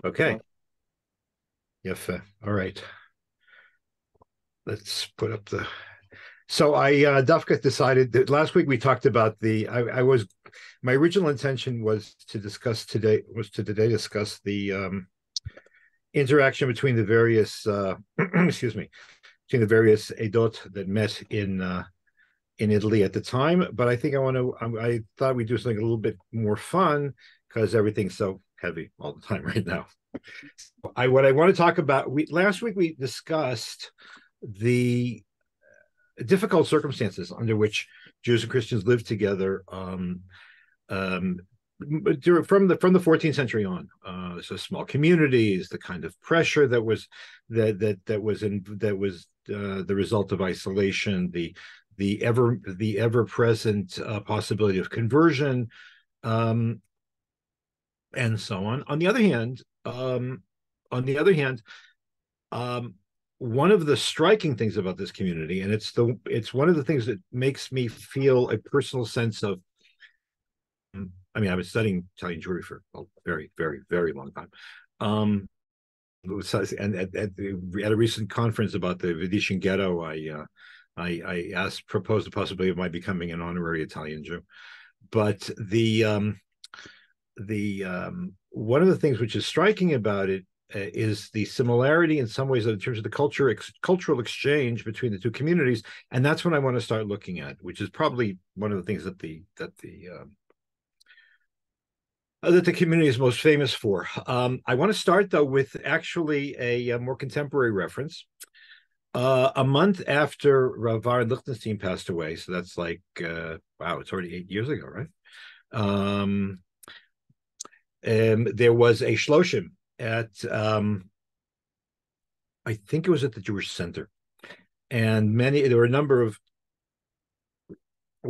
Okay. Yes. All right. Let's put up the. So Dufka decided that last week we talked about I was my original intention was to discuss the interaction between the various excuse me, between the various edot that met in Italy at the time. But I think I thought we'd do something a little bit more fun because everything's so heavy all the time right now. What I want to talk about, last week we discussed the difficult circumstances under which Jews and Christians lived together um, from the 14th century on. So small communities, the kind of pressure that was the result of isolation, the ever present possibility of conversion, um, and so on. On the other hand, um, one of the striking things about this community, and it's one of the things that makes me feel a personal sense of. I mean, I was studying Italian Jewry for a very, very, very long time. And at a recent conference about the Venetian ghetto, I proposed the possibility of my becoming an honorary Italian Jew. But the one of the things which is striking about it is the similarity in some ways in terms of the cultural exchange between the two communities, and that's what I want to start looking at, which is probably one of the things that the community is most famous for. I want to start though with actually a more contemporary reference. A month after Rav Aaron Lichtenstein passed away, so that's like wow, it's already 8 years ago, right? Um, there was a shloshim at I think it was at the Jewish Center, and there were a number of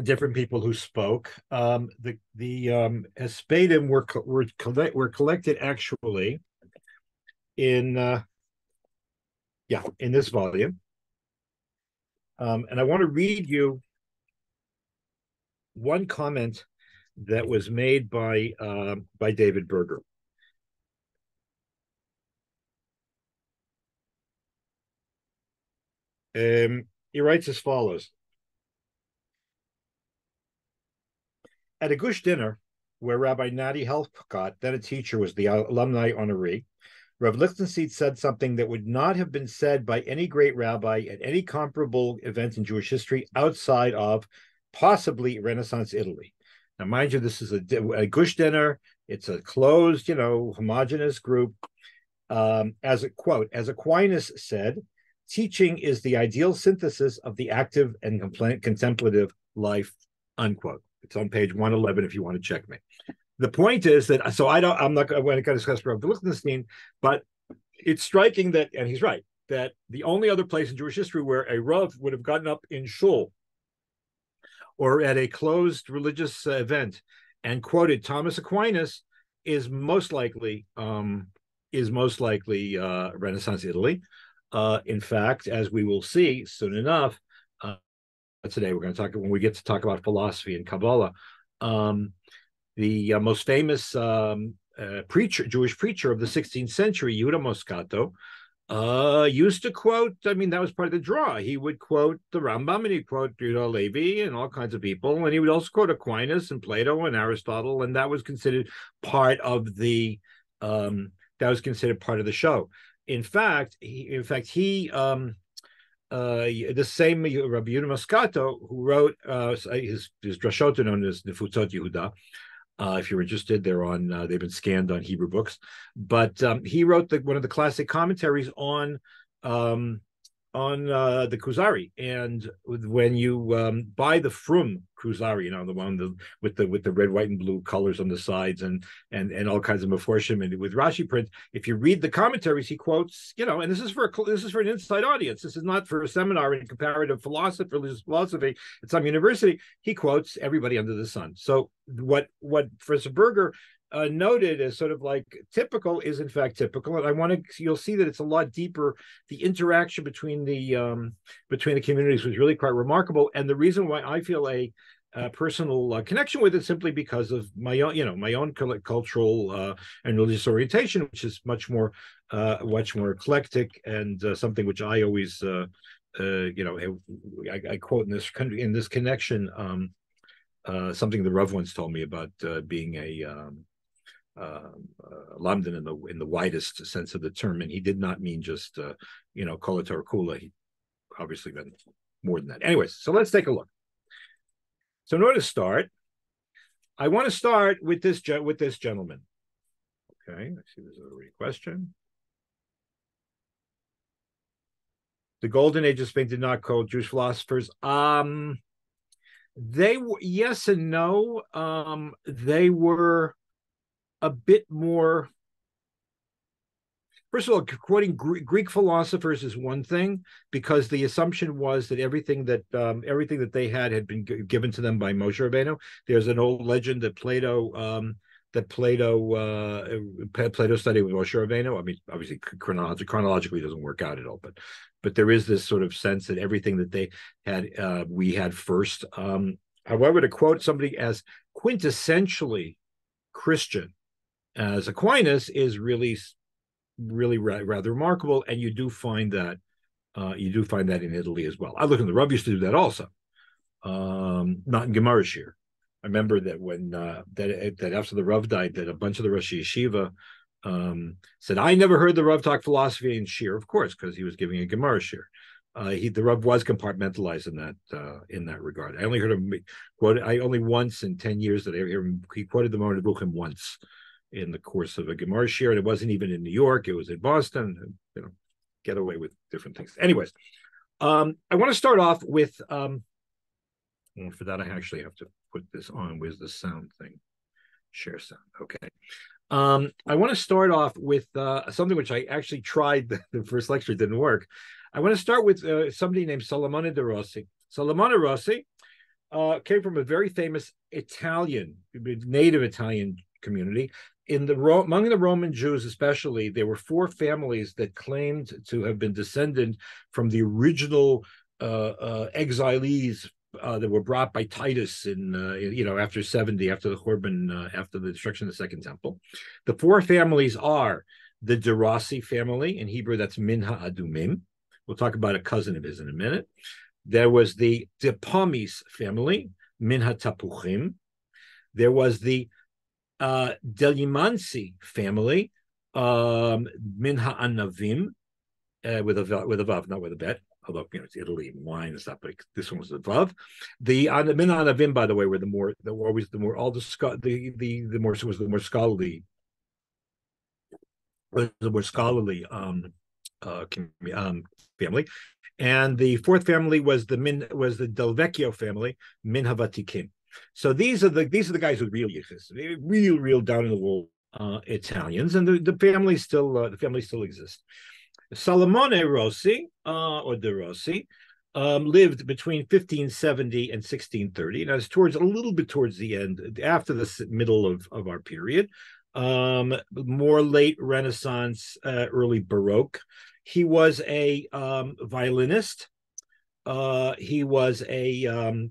different people who spoke. The Hespedim were collected actually in in this volume, and I want to read you one comment that was made by David Berger. He writes as follows. At a Gush dinner, where Rabbi Nati Helfgott, then a teacher, was the alumni honoree, Rav Lichtenstein said something that would not have been said by any great rabbi at any comparable event in Jewish history outside of possibly Renaissance Italy. Now, mind you, this is a Gush dinner. It's a closed, homogenous group. As Aquinas said, teaching is the ideal synthesis of the active and contemplative life, unquote. It's on page 111 if you want to check me. The point is that, I'm not going to discuss Rav Lichtenstein, but it's striking that, and he's right, that the only other place in Jewish history where a Rav would have gotten up in shul or at a closed religious event and quoted Thomas Aquinas is most likely Renaissance Italy. In fact, as we will see soon enough, today we're going to talk when we get to talk about philosophy and Kabbalah. The most famous Jewish preacher of the 16th century, Yehuda Moscato, used to quote. I mean, that was part of the draw. He would quote the Rambam, and he'd quote Yehuda Levi and all kinds of people, and he would also quote Aquinas and Plato and Aristotle, and that was considered part of the show. In fact, the same Rabbi Yehuda Moscato, who wrote his drashot known as Nefutzot Yehuda. If you're interested, they've been scanned on Hebrew books. But he wrote one of the classic commentaries on the Kuzari, and when you buy the Frum Kuzari, the one with the red, white, and blue colors on the sides and all kinds of meforshim and with Rashi print, if you read the commentaries, he quotes, and this is for an inside audience. This is not for a seminar in comparative philosophy, religious philosophy at some university. He quotes everybody under the sun. So what Professor Berger noted as sort of like typical is in fact typical, and you'll see that it's a lot deeper. The interaction between the communities was really quite remarkable, and the reason why I feel personal connection with it simply because of my own, my own cultural and religious orientation, which is much more eclectic, and something which I always, I quote in this connection, something the Rav once told me about being a Lamdan in the widest sense of the term, and he did not mean just Kol Torah Kula. He obviously meant more than that. Anyways, so let's take a look. So in order to start, I want to start with this gentleman. Okay, I see there's already a question. The Golden Age of Spain did not call Jewish philosophers. They were, yes and no. They were a bit more. First of all, quoting Greek philosophers is one thing, because the assumption was that everything that they had been given to them by Moshe Rabbeinu. There's an old legend that Plato studied with Moshe Rabbeinu. I mean, obviously chronologically doesn't work out at all, but there is this sort of sense that everything that they had, we had first. However, to quote somebody as quintessentially Christian as Aquinas is really rather remarkable, and you do find that in Italy as well. I look, and the Rav used to do that also, not in Gemara Shir. I remember that when that after the Rav died, that a bunch of the Rosh Yeshiva said, "I never heard the Rav talk philosophy in Shir," of course, because he was giving a Gemara Shir. The Rav was compartmentalized in that regard. I only heard him quote. I only once in 10 years that I hear him. He quoted the Moreh Nevuchim once in the course of a Gemara Shir, and it wasn't even in New York; it was in Boston. Get away with different things. Anyways, I want to start off with. Well, for that, I actually have to put this on. Where's the sound thing? Share sound. Okay. I want to start off with something which I actually tried the first lecture. It didn't work. I want to start with somebody named Salomone de' Rossi. Salomone Rossi came from a very famous native Italian community. Among the Roman Jews, especially, there were 4 families that claimed to have been descended from the original exilees that were brought by Titus after 70, after the Churban, after the destruction of the Second Temple. The 4 families are the de' Rossi family. In Hebrew, that's Min Ha'adumim. We'll talk about a cousin of his in a minute. There was the de Pomis family, Min Ha'tapuchim. There was the Delimansi family, Min Ha'anavim, with a vav, not with a bet. Although it's Italy and wine and stuff, but this one was the vav. The Min Ha'anavim, by the way, were the more scholarly family. And the 4th family was the Del Vecchio family, Min Havatikim. So these are the guys who really exist, real down in the wool Italians, and the family still exists. Salomone Rossi or de' Rossi lived between 1570 and 1630, and that's a little bit towards the end, after the middle of our period. More late Renaissance, early Baroque. He was a violinist. He was a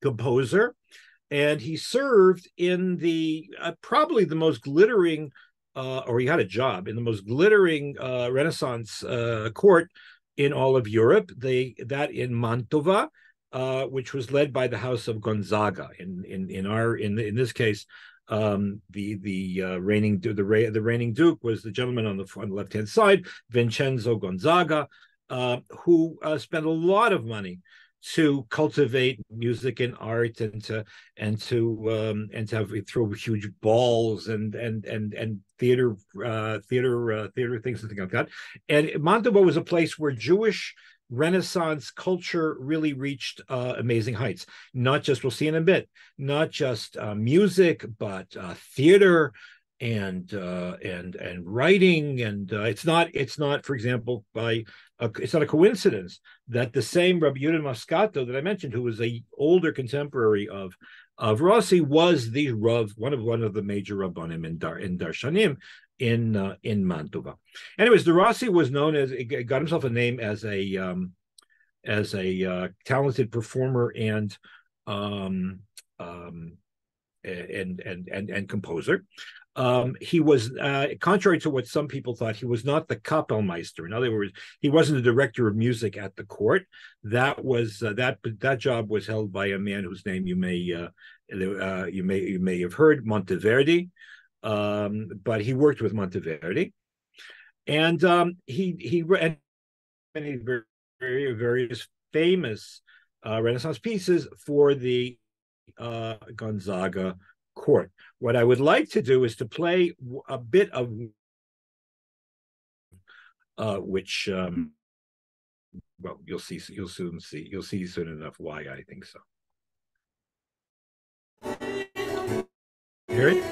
composer, and he served in the probably the most glittering, or he had a job in the most glittering Renaissance court in all of Europe. That in Mantova, which was led by the House of Gonzaga. In this case, the reigning duke was the gentleman on the left hand side, Vincenzo Gonzaga, who spent a lot of money to cultivate music and art, and to throw huge balls and theater things and things like that. And Mantova was a place where Jewish Renaissance culture really reached amazing heights. Not just, we'll see in a bit, not just music, but theater and writing. And it's not, for example, it's not a coincidence that the same Rabbi Yehuda Moscato that I mentioned, who was a older contemporary of Rossi, was the Rav, one of the major Rabbanim in Darshanim in Mantova. Anyways, de' Rossi was known as, got himself a name as a talented performer and um, um, and composer. He was, contrary to what some people thought, he was not the Kapellmeister. In other words, he wasn't the director of music at the court. That job was held by a man whose name you may have heard, Monteverdi. But he worked with Monteverdi, and he read many various famous Renaissance pieces for the Gonzaga court. What I would like to do is to play a bit of which well, you'll see soon enough why I think so. Hear it?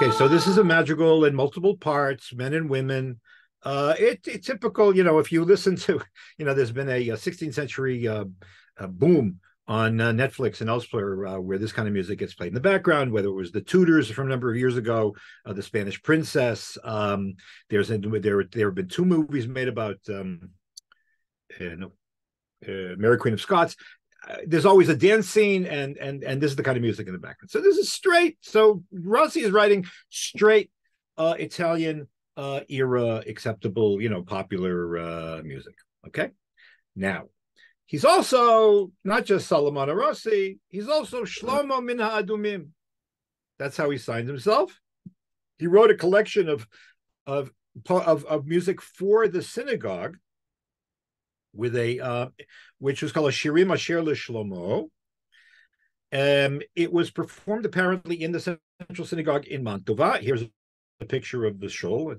Okay, so this is a madrigal in multiple parts, men and women. It's typical, if you listen to, there's been a 16th century boom on Netflix and elsewhere where this kind of music gets played in the background, whether it was the Tudors from a number of years ago, the Spanish Princess. There have been two movies made about Mary Queen of Scots. There's always a dance scene, and this is the kind of music in the background. So this is straight. So Rossi is writing straight Italian era acceptable, popular music. Okay. Now, he's also not just Salomone Rossi, he's also Shlomo Min Ha'adumim. That's how he signed himself. He wrote a collection of music for the synagogue with which was called a Shirim Asher LeShlomo. It was performed apparently in the Central Synagogue in Mantova. Here's a picture of the shul.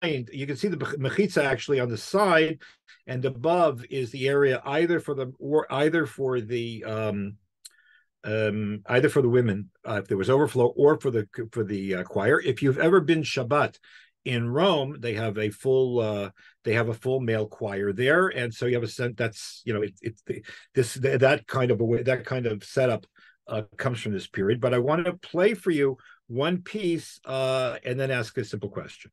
You can see the mechitza actually on the side, and above is the area either for the women if there was overflow, or for the choir. If you've ever been Shabbat in Rome, they have a full male choir there, and so you have a sense that's that kind of setup comes from this period. But I want to play for you one piece and then ask a simple question.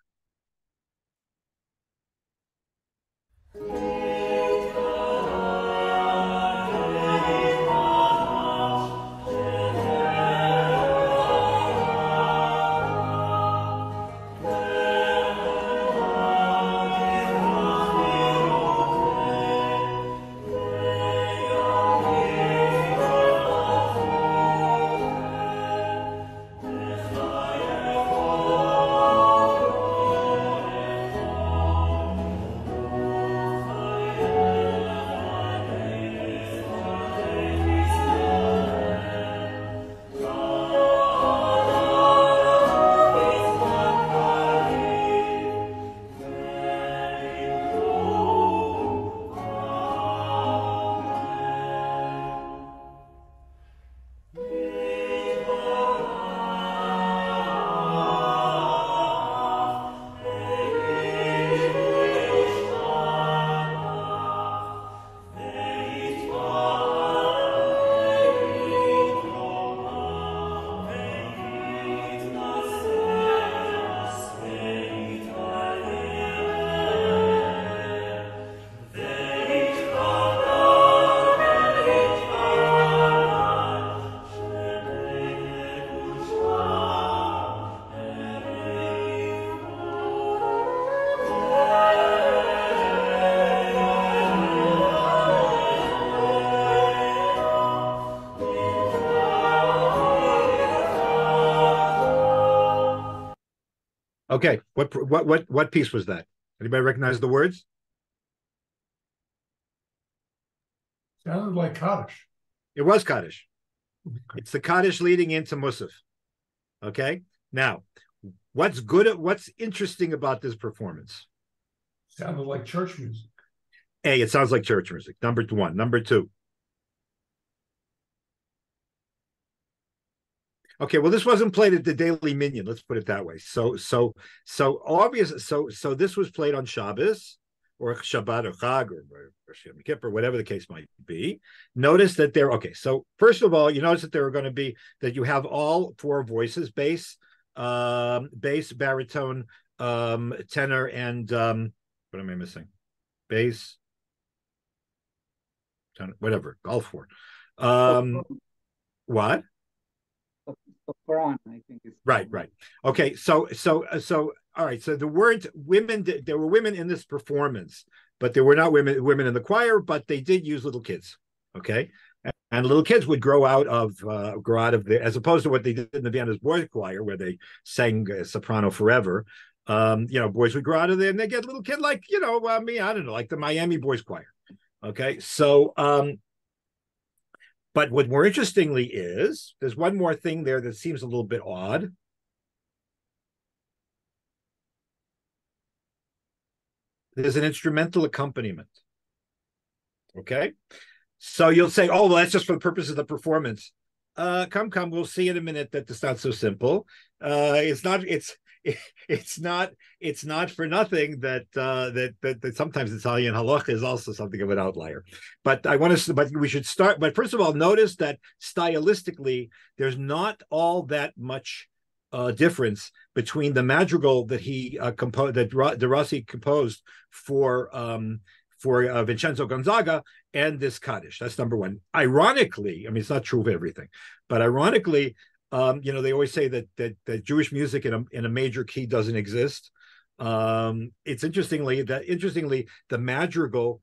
Okay, what piece was that? Anybody recognize the words? Sounded like Kaddish. It was Kaddish. Okay. It's the Kaddish leading into Musaf. Okay. Now, what's interesting about this performance? Sounded like church music. A, it sounds like church music. Number one. Number two. Okay, well, this wasn't played at the Daily Minyan. Let's put it that way. So this was played on Shabbos or Shabbat or Chag or Yom Kippur, whatever the case might be. Notice that there. Okay, so first of all, you notice that there are going to be that you have all four voices: bass, baritone, tenor, and what am I missing? Bass, tenor, whatever, all four. Um, what? Quran, I think is Right. Okay, so all right. So the word women, there were women in this performance, but there were not women in the choir, but they did use little kids. Okay, and little kids would grow out of the, as opposed to what they did in the Vienna's boys choir where they sang soprano forever. Boys would grow out of there and they get a little kid like me. I don't know, like the Miami boys choir. Okay, so but what more interestingly is there's one more thing there that seems a little bit odd. There's an instrumental accompaniment. Okay. So you'll say, oh, well, that's just for the purpose of the performance. Come, we'll see in a minute that it's not so simple. It's not for nothing that sometimes Italian halacha is also something of an outlier. But we should start. But first of all, notice that stylistically, there's not all that much difference between the madrigal that he composed, that De Rossi composed for Vincenzo Gonzaga and this Kaddish. That's number one. Ironically, I mean, it's not true of everything, but ironically, they always say that Jewish music in a major key doesn't exist. It's interestingly, the madrigal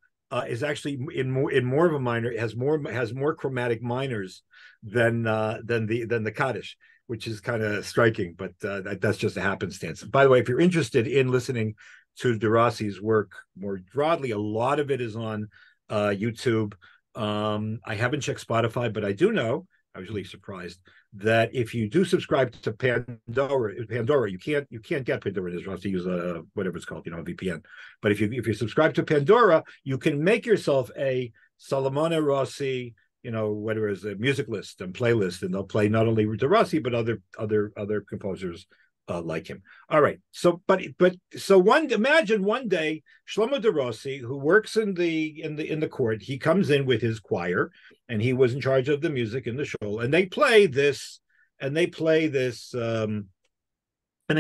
is actually in more of a minor. It has more chromatic minors than the Kaddish, which is kind of striking. But that's just a happenstance. By the way, if you're interested in listening to De Rossi's work more broadly, a lot of it is on YouTube. I haven't checked Spotify, but I do know, I was really surprised, that if you do subscribe to Pandora, you can't get Pandora. You have to use whatever it's called, a VPN. But if you subscribe to Pandora, you can make yourself a Salomone Rossi, whatever is a music list and playlist, and they'll play not only De Rossi but other composers like him. All right. So, imagine one day Shlomo De Rossi, who works in the court, he comes in with his choir, and he was in charge of the music in the show, and they play this, and they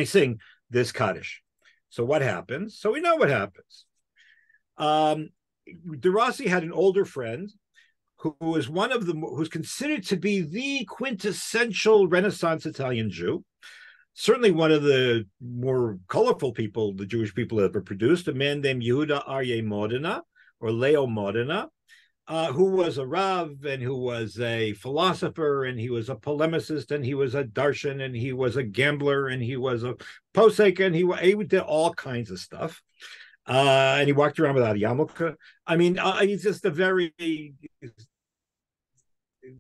sing this Kaddish. So what happens? So we know what happens. De Rossi had an older friend who is who's considered to be the quintessential Renaissance Italian Jew. Certainly one of the more colorful people the Jewish people ever produced, a man named Yehuda Aryeh Modena, or Leo Modena, who was a Rav, and who was a philosopher, and he was a polemicist, and he was a darshan, and he was a gambler, and he was a posek, and he did all kinds of stuff. And he walked around without a yarmulke. I mean, he's just a very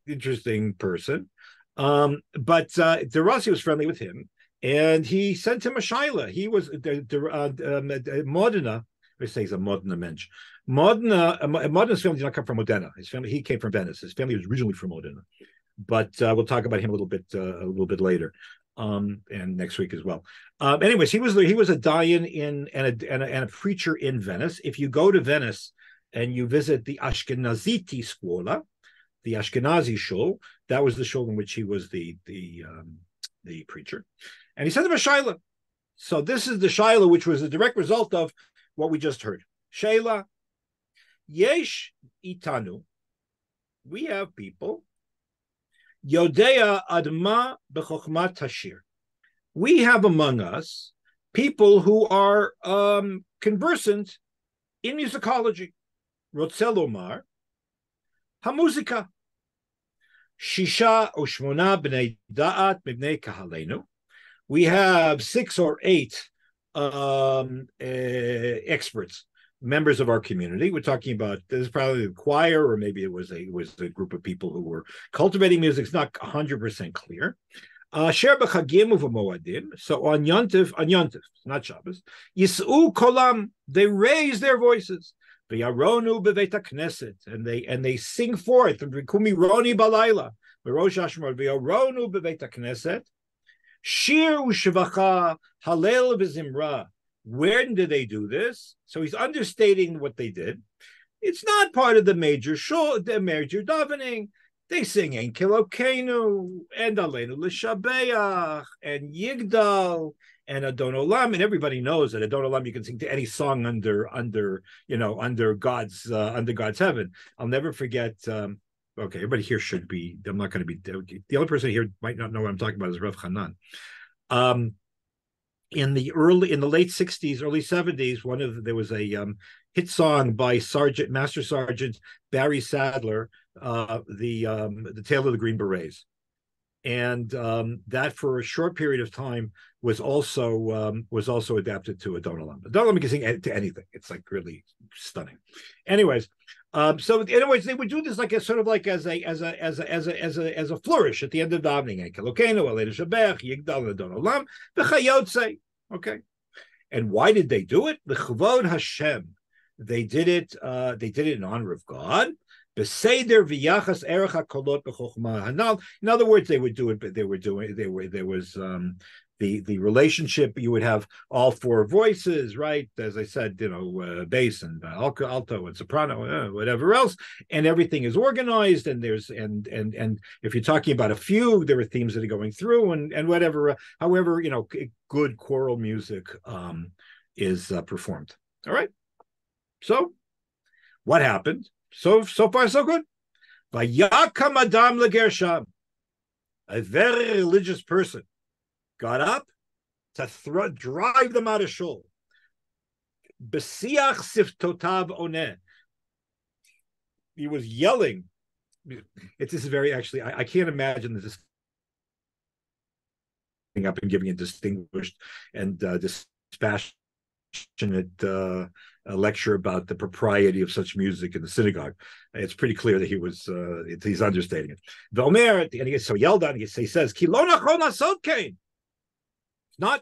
interesting person. But De Rossi was friendly with him, and he sent him a shaila. He was Modena. I say he's a Modena mensch. Modena's family did not come from Modena. He came from Venice. His family was originally from Modena, but we'll talk about him a little bit later, and next week as well. Anyways, he was a dayan and a preacher in Venice. If you go to Venice and you visit the Ashkenaziti Scuola, the Ashkenazi shul, that was the shul in which he was the preacher, and he sent him a shaila. So this is the shaila, which was a direct result of what we just heard. Shaila, yesh itanu, we have people, yodea adma b'chokhmat tashir. We have among us people who are conversant in musicology. Rotzelomar, hamuzika. Shisha ushmona b'nei da'at b'nei kahalenu. We have 6 or 8 experts, members of our community. We're talking about, this is probably a choir, or maybe it was a group of people who were cultivating music. It's not 100% clear. So on Yontif, not Shabbos, Yis'u kolam, they raise their voices. V'yaronu b'veit knesset, and they sing forth. V'kumi roni balayla, v'rosh hashemot, v'yaronu b'veit knesset. Shir u'shvacha halel v'zimra. When did they do this? So he's understating what they did. It's not part of the major show, the major davening. They sing Ein Kilokenu and Aleinu L'Shabeach and Yigdal and Adon Olam, and everybody knows that Adon Olam you can sing to any song under God's heaven. I'll never forget. Okay, everybody here should be. I'm not going to be. The only person here might not know what I'm talking about is Rav Hanan. In the late 60s, early 70s, there was a hit song by Master Sergeant Barry Sadler, the Tale of the Green Berets, and that for a short period of time was also adapted to Adon Olam. Adon Olam you can sing to anything; it's like really stunning. Anyways, they would do this like as a flourish at the end of davening. Okay, and why did they do it? L'chvod Hashem. They did it in honor of God. In other words, they would do it, but there was the relationship. You would have all four voices, right? As I said, bass and alto and soprano, whatever else, and everything is organized. And there's and if you're talking about a fugue, there are themes that are going through, and whatever. However, good choral music is performed. All right. So, what happened? So far, so good. Vayakam Adam leGersham, a very religious person, got up to drive them out of shul. Besiach siftotav oneh. He was yelling. This is very, actually, I can't imagine this up and giving a distinguished and dispassionate a lecture about the propriety of such music in the synagogue. It's pretty clear that he's understating it. The Omer, and he gets so yelled at, he says, "Ki lo nachon asot kein."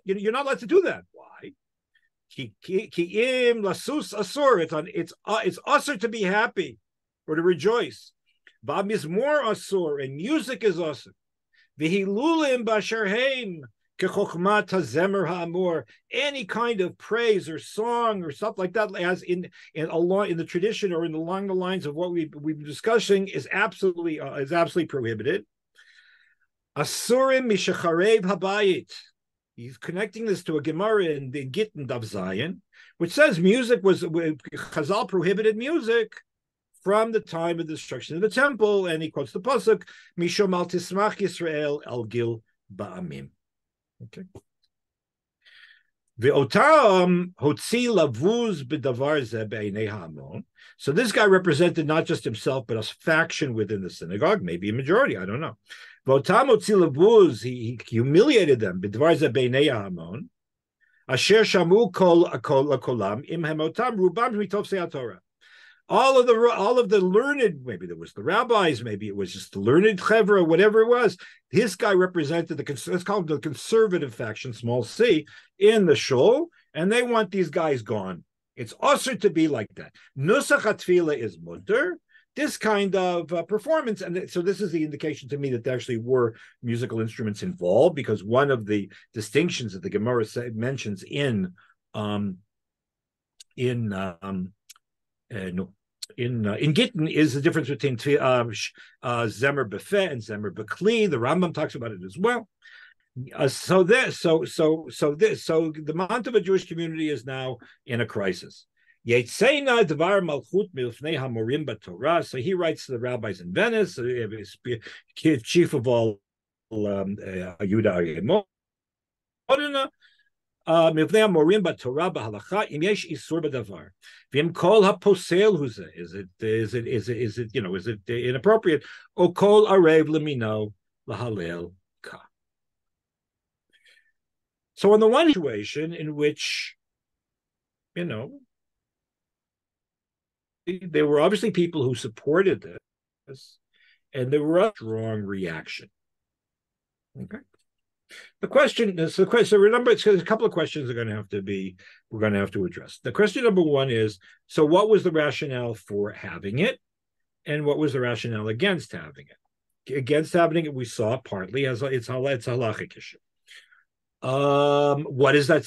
You're not allowed to do that. Why? Ki im lasus asur. It's asur to be happy or to rejoice. Va mizmor asur, and music is asur. V'hilulim basher heim. Any kind of praise or song or stuff like that, as in the tradition or along the lines of what we've been discussing, is absolutely prohibited. Asurim mishacharev habayit. He's connecting this to a Gemara in the Gittin Daf Zayin, which says Chazal prohibited music from the time of the destruction of the temple, and he quotes the pasuk Mishom al tismach Yisrael al gil ba'amim. Okay. So this guy represented not just himself, but a faction within the synagogue, maybe a majority, I don't know. He humiliated them. All of the learned, maybe there was the rabbis, maybe it was just the learned chevra, whatever it was. This guy represented let's call him the conservative faction, small c, in the shul, and they want these guys gone. It's also to be like that. Nusach hatfila is mutter. This kind of performance, and so this is the indication to me that there actually were musical instruments involved, because one of the distinctions that the Gemara mentions in Gittin is the difference between Zemer Befeh and Zemer Bekli. The Rambam talks about it as well. So the Mount of a Jewish community is now in a crisis. So he writes to the rabbis in Venice, chief of all Yehuda Modena. Is it inappropriate? O kol arev lemino lahalel ka. So So on the one situation in which, there were obviously people who supported this, and there were a strong reaction. Okay. The question is, so remember, it's a couple of questions we're going to have to address. The question number one is, so what was the rationale for having it? And what was the rationale against having it? Against having it, we saw partly as it's a halachic issue. What is that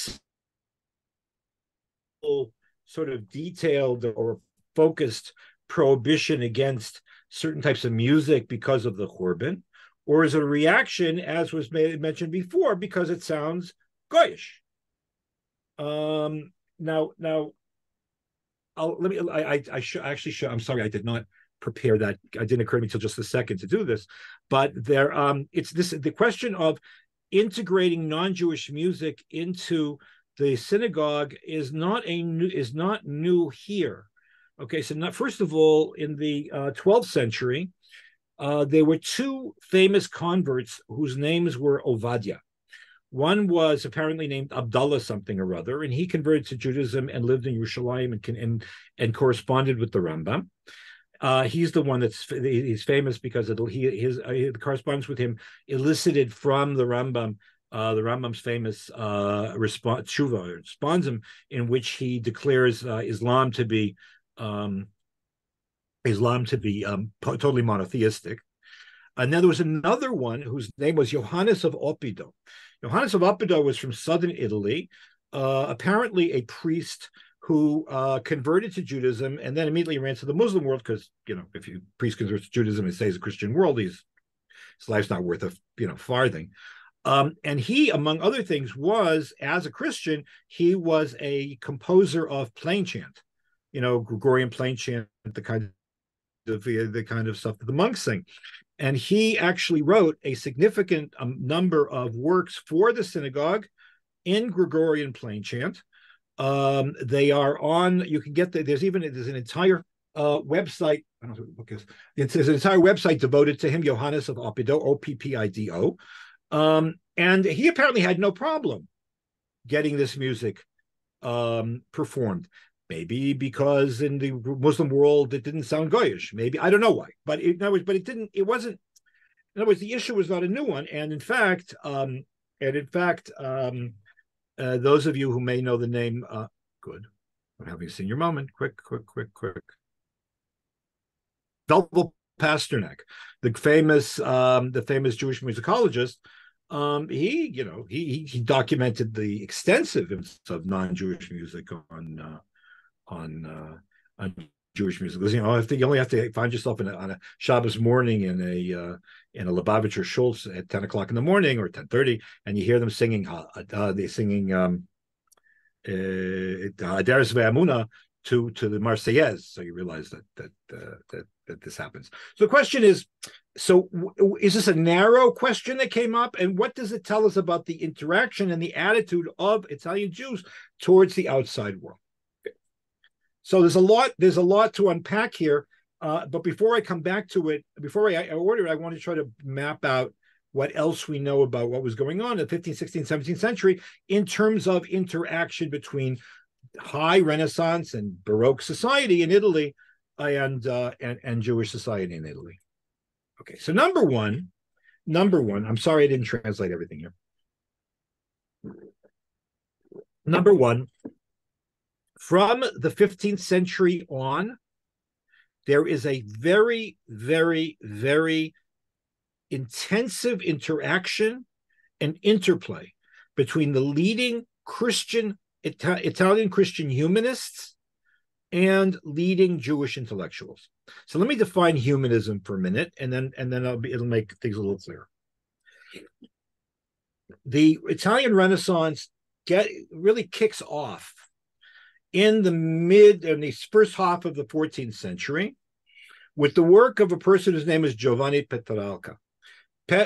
sort of detailed or focused prohibition against certain types of music because of the Churban? Or is it a reaction, as was mentioned before, because it sounds goyish? Now, I'm sorry, I did not prepare that. It didn't occur to me until just a second to do this. But the question of integrating non-Jewish music into the synagogue is not new here. Okay, so first of all, in the 12th century, there were two famous converts whose names were Ovadia. One was apparently named Abdullah something or other, and he converted to Judaism and lived in Yerushalayim and corresponded with the Rambam. He's the one he's famous because his correspondence with him elicited from the Rambam's famous responsum, in which he declares Islam to be totally monotheistic. And then there was another one whose name was Johannes of Oppido. Johannes of Oppido was from southern Italy, apparently a priest who converted to Judaism and then immediately ran to the Muslim world because, if a priest converts to Judaism and stays a Christian world, his life's not worth a farthing. And he, among other things, as a Christian, he was a composer of plain chant, Gregorian plain chant, the kind of stuff that the monks sing. And he actually wrote a significant number of works for the synagogue in Gregorian plain chant. They are on, you can get there's an entire website. I don't know what the book is. There's an entire website devoted to him, Johannes of Oppido, Oppido. And he apparently had no problem getting this music performed. Maybe because in the Muslim world it didn't sound goyish. Maybe, I don't know why, but it didn't. It wasn't. In other words, the issue was not a new one. And in fact, those of you who may know the name, good, I'm having a senior moment. Quick. Velvel Pasternak, the famous Jewish musicologist. He documented the extensive influence of non-Jewish music on Jewish music. You only have to find yourself on a Shabbos morning in a Lubavitcher Schultz at 10 o'clock in the morning or 10:30, and you hear them singing. They're singing Adaris Ve'amuna to the Marseillaise. So you realize that this happens. So the question is: is this a narrow question that came up, and what does it tell us about the interaction and the attitude of Italian Jews towards the outside world? So there's a lot to unpack here. But before I come back to it, before I order it, I want to try to map out what else we know about what was going on in the 15th, 16th, 17th century in terms of interaction between high Renaissance and Baroque society in Italy and Jewish society in Italy. Okay, so number one, I'm sorry I didn't translate everything here. Number one, from the 15th century on, there is a very, very, very intensive interaction and interplay between the leading Italian Christian humanists and leading Jewish intellectuals. So let me define humanism for a minute, and then it'll make things a little clearer. The Italian Renaissance really kicks off in the first half of the 14th century with the work of a person whose name is Giovanni Petrarca,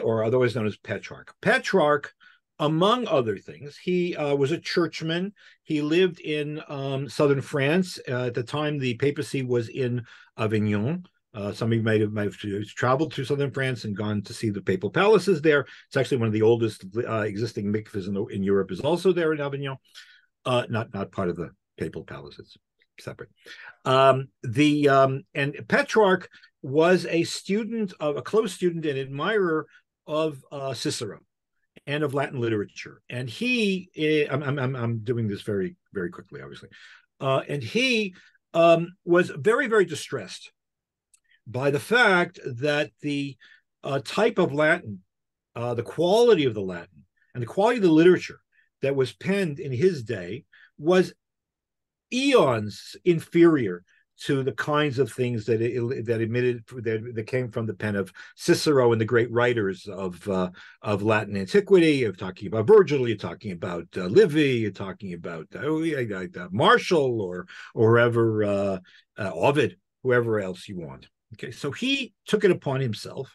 or otherwise known as Petrarch. Petrarch, among other things, he was a churchman. He lived in southern France. At the time, the papacy was in Avignon. Some of you might have traveled through southern France and gone to see the papal palaces there. It's actually one of the oldest existing mikvahs in Europe. Is also there in Avignon. Not part of the papal palaces, separate. And Petrarch was a close student and admirer of Cicero and of Latin literature. And I'm doing this very, very quickly, obviously. And he was very, very distressed by the fact that the type of Latin, the quality of the Latin, and the quality of the literature that was penned in his day was eons inferior to the kinds of things that came from the pen of Cicero and the great writers of Latin antiquity. You're talking about Virgil, you're talking about Livy, you're talking about Martial or whoever, Ovid, whoever else you want. Okay, so he took it upon himself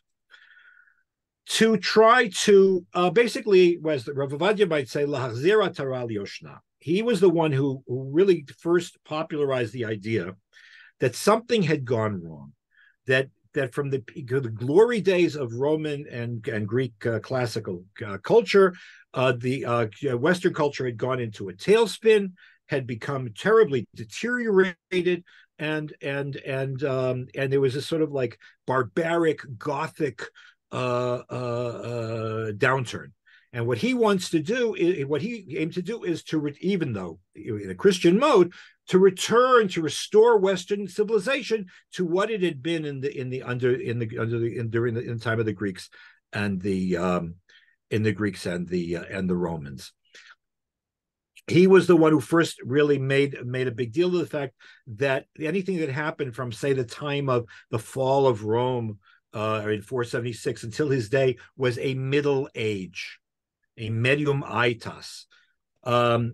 to try to basically, as the Rav Ovadia might say, lahachzir atara liyoshna. He was the one who really first popularized the idea that something had gone wrong, that from the glory days of Roman and Greek classical culture, the Western culture had gone into a tailspin, had become terribly deteriorated, and there was this sort of like barbaric Gothic downturn. And what he aims to do is to, even though in a Christian mode, to restore Western civilization to what it had been during the time of the Greeks and the Romans. He was the one who first really made a big deal of the fact that anything that happened from, say, the time of the fall of Rome in 476 until his day was a middle age, a medium aetas,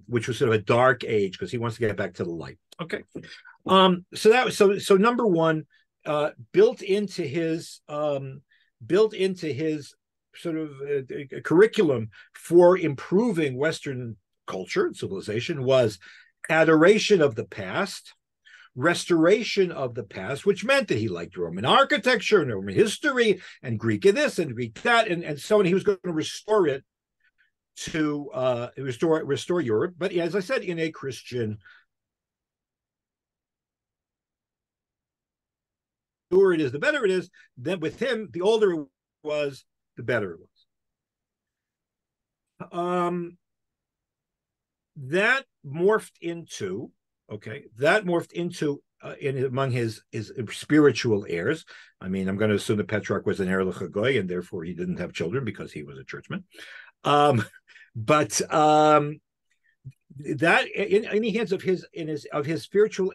which was sort of a dark age because he wants to get back to the light. Okay, so number one, built into his sort of curriculum for improving Western culture and civilization was adoration of the past, restoration of the past, which meant that he liked Roman architecture and Roman history and Greek this and Greek that, and so on. He was going to restore it to restore Europe, but as I said, in a Christian. The older it is, the better it is. Then with him, the older it was, the better it was. That morphed into among his spiritual heirs. I mean, I'm going to assume that Petrarch was an heir l'chagoy, and therefore he didn't have children because he was a churchman. But that in the hands of his spiritual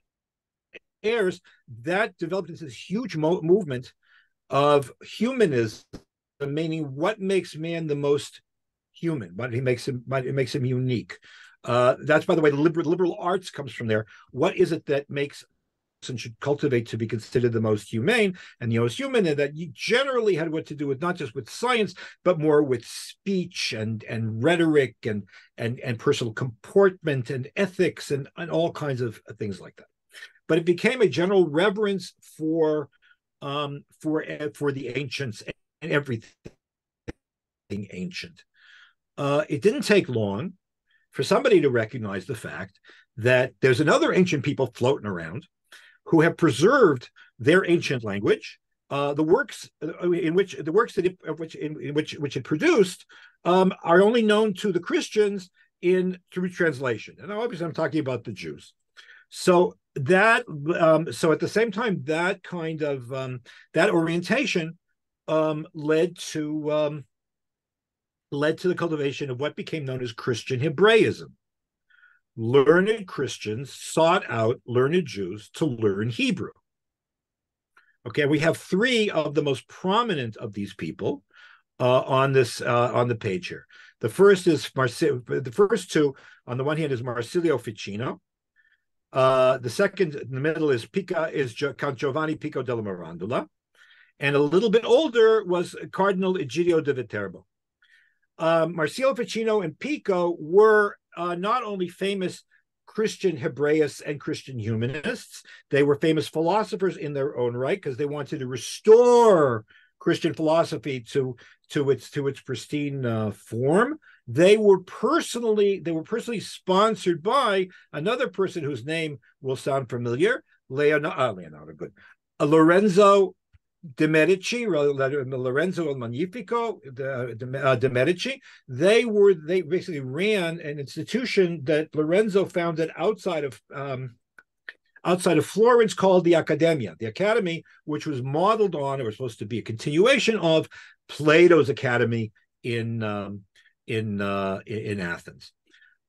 heirs, that developed into this huge movement of humanism, meaning what makes man the most human, it makes him unique. That's, by the way, the liberal arts comes from there. What is it that makes and should cultivate to be considered the most humane and the most human, and that generally had what to do with not just with science, but more with speech and rhetoric and personal comportment and ethics and all kinds of things like that. But it became a general reverence for the ancients and everything ancient. It didn't take long for somebody to recognize the fact that there's another ancient people floating around who have preserved their ancient language. The works which it produced are only known to the Christians through translation. And obviously, I'm talking about the Jews. So at the same time, that kind of that orientation led to the cultivation of what became known as Christian Hebraism. Learned Christians sought out learned Jews to learn Hebrew. Okay, we have three of the most prominent of these people on the page here. The first two on the one hand is Marsilio Ficino. The second in the middle is Count Giovanni Pico della Mirandola, and a little bit older was Cardinal Egidio de Viterbo. Marsilio Ficino and Pico were not only famous Christian Hebraists and Christian humanists. They were famous philosophers in their own right because they wanted to restore Christian philosophy to its pristine form. They were personally sponsored by another person whose name will sound familiar, Lorenzo de' Medici, Lorenzo il Magnifico de' Medici. They basically ran an institution that Lorenzo founded outside of Florence called the Accademia, the Academy, which was modeled on, or was supposed to be a continuation of Plato's Academy in Athens.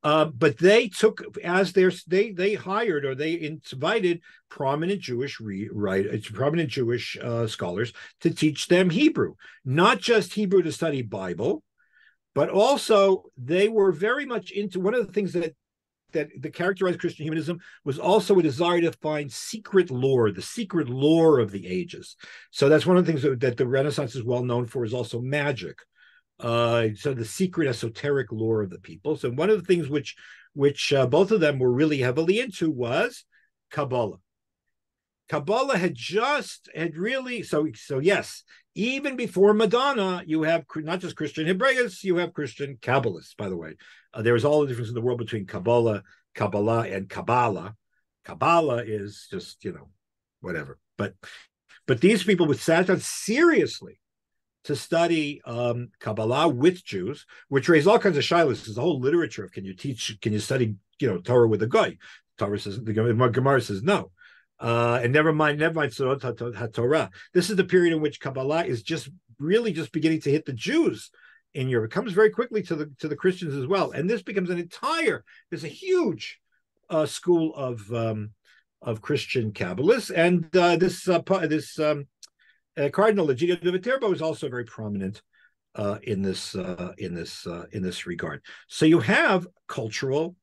But they took as they hired, or they invited prominent Jewish scholars to teach them Hebrew, not just Hebrew to study Bible, but also they were very much into one of the things that characterized Christian humanism was also a desire to find secret lore, the secret lore of the ages. So that's one of the things that the Renaissance is well known for, is also magic. So the secret esoteric lore of the people. So one of the things which both of them were really heavily into was Kabbalah. Kabbalah had really yes, even before Madonna, you have not just Christian Hebraists, you have Christian Kabbalists, by the way. There is all the difference in the world between Kabbalah, and Kabbalah. Kabbalah is just, whatever. But these people would sat down seriously to study Kabbalah with Jews, which raised all kinds of shilas. There's a whole literature of can you study, Torah with a guy? Torah says, the Gemara says no. And never mind Sodot HaTorah. This is the period in which Kabbalah is just beginning to hit the Jews in Europe. It comes very quickly to the Christians as well. And this becomes there's a huge school of Christian Kabbalists. And this Cardinal Egidio de Viterbo is also very prominent in this regard. So you have cultural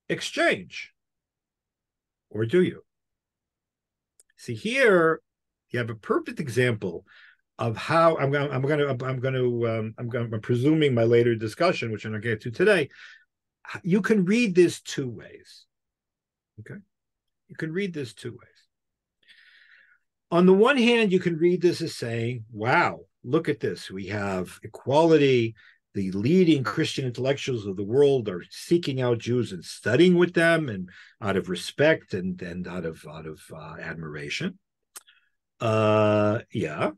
exchange, or do you? See, here you have a perfect example of how I'm presuming my later discussion, which I'm going to get to today. You can read this two ways. Okay, you can read this two ways. On the one hand, you can read this as saying, wow, look at this. We have equality. The leading Christian intellectuals of the world are seeking out Jews and studying with them, and out of respect and out of admiration. Yeah.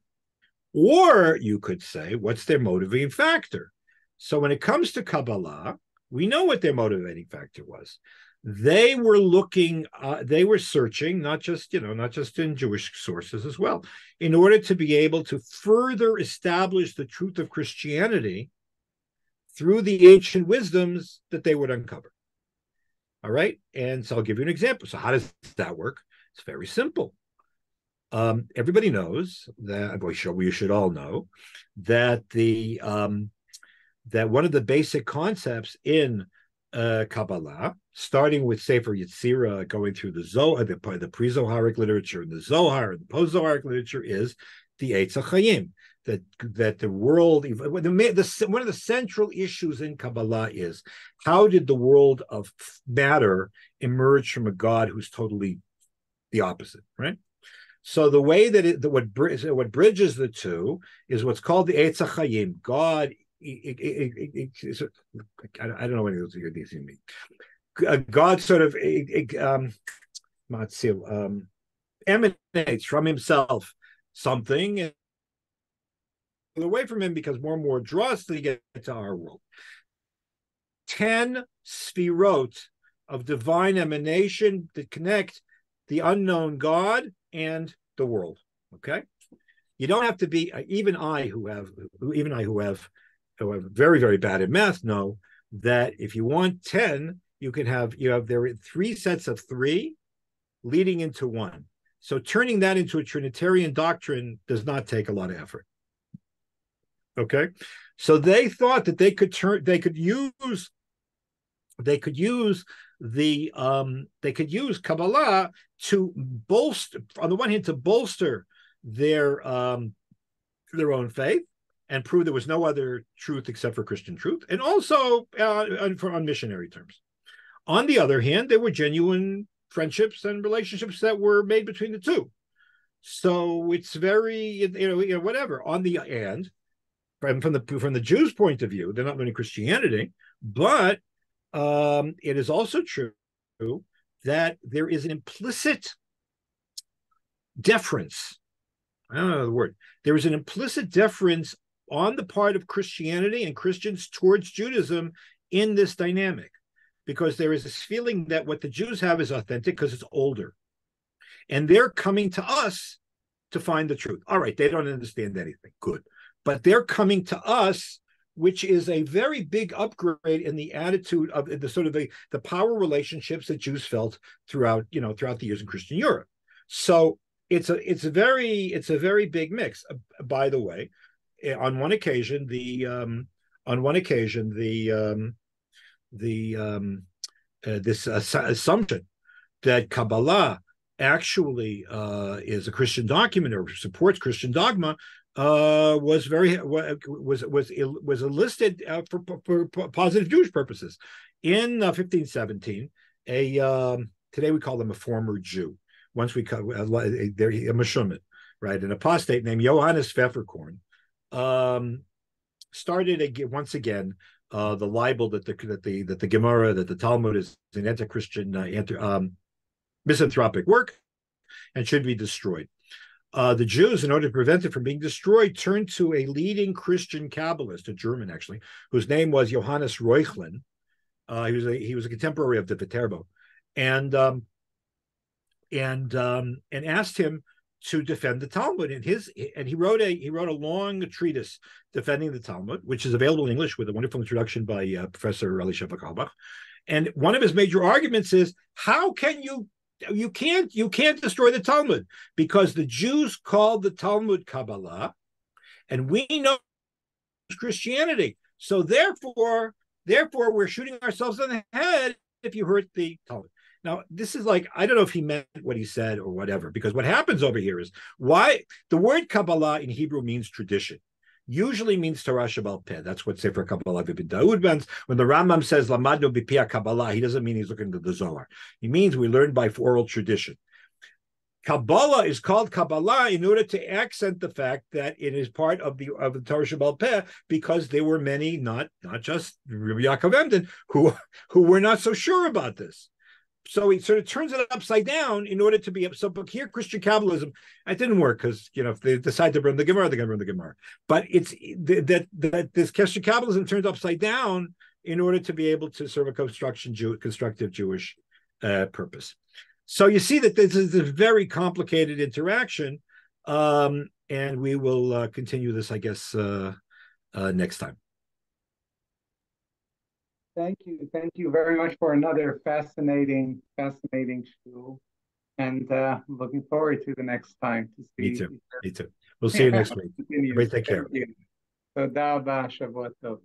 Or you could say, what's their motivating factor? So when it comes to Kabbalah, we know what their motivating factor was. They were searching, not just in Jewish sources as well, in order to be able to further establish the truth of Christianity through the ancient wisdoms that they would uncover. All right. And so I'll give you an example. So how does that work? It's very simple. Everybody knows that, we should all know that that one of the basic concepts in Kabbalah, starting with Sefer Yetzirah, going through the Zohar, the pre-Zoharic literature, and the Zohar, and the post-Zoharic literature, is the Eitz HaChaim. That the world, one of the central issues in Kabbalah is, how did the world of matter emerge from a God who's totally the opposite, right? So the way what bridges the two is what's called the Eitz HaChaim. God, I don't know what these mean. God sort of emanates from himself something, and away from him, because more and more draws to get to our world. 10 sfirot of divine emanation that connect the unknown God and the world. Okay, you don't have to be. Even I, who have very, very bad at math, know that if you want 10, there are 3 sets of 3 leading into 1. So turning that into a Trinitarian doctrine does not take a lot of effort. Okay, so they thought that they could use Kabbalah to bolster, on the one hand, to bolster their own faith and prove there was no other truth except for Christian truth, and also on missionary terms. On the other hand, there were genuine friendships and relationships that were made between the two. So it's very, whatever. On the end, from the Jews' point of view, they're not learning Christianity, but it is also true that there is an implicit deference. I don't know the word. There is an implicit deference on the part of Christianity and Christians towards Judaism in this dynamic, because there is this feeling that what the Jews have is authentic because it's older. And they're coming to us to find the truth. All right, they don't understand anything. Good. But they're coming to us, which is a very big upgrade in the attitude of the sort of the power relationships that Jews felt throughout the years in Christian Europe. So it's a very big mix. By the way, on one occasion, this assumption that Kabbalah actually is a Christian document or supports Christian dogma was enlisted for positive Jewish purposes. In 1517, today we call them a former Jew. Once we call a Meshumit, right? An apostate named Johannes Pfefferkorn started once again the libel that the Gemara, that the Talmud is an anti-Christian, misanthropic work and should be destroyed. The Jews, in order to prevent it from being destroyed, turned to a leading Christian Kabbalist, a German actually, whose name was Johannes Reuchlin. He was a contemporary of the Viterbo, and asked him to defend the Talmud. And he wrote a long treatise defending the Talmud, which is available in English with a wonderful introduction by Professor Elisha Kalbach. And one of his major arguments is, how can you can't destroy the Talmud, because the Jews called the Talmud Kabbalah, and we know it's Christianity. So therefore, we're shooting ourselves in the head if you hurt the Talmud. Now, this is like, I don't know if he meant what he said or whatever, because what happens over here is why the word Kabbalah in Hebrew means tradition. Usually means Torah Shabbal Peh. That's what Sefer Kabbalah V'Bin Daud means. When the Rambam says Lamadnu B'Pia Kabbalah, he doesn't mean he's looking at the Zohar. He means we learn by oral tradition. Kabbalah is called Kabbalah in order to accent the fact that it is part of the Torah Shabbal Peh, because there were many, not just Rabbi Yaakov Emden, who were not so sure about this. So he sort of turns it upside down in order to be so. But here, Christian Kabbalism, it didn't work, because if they decide to burn the Gemara, they're going to burn the Gemara. But it's that this Christian Kabbalism turns upside down in order to be able to serve a constructive Jewish purpose. So you see that this is a very complicated interaction, and we will continue this, I guess, next time. Thank you very much for another fascinating show, and looking forward to the next time to see. Me too. We'll see you next week. Everybody take care. Toda rabba, Shavua tov.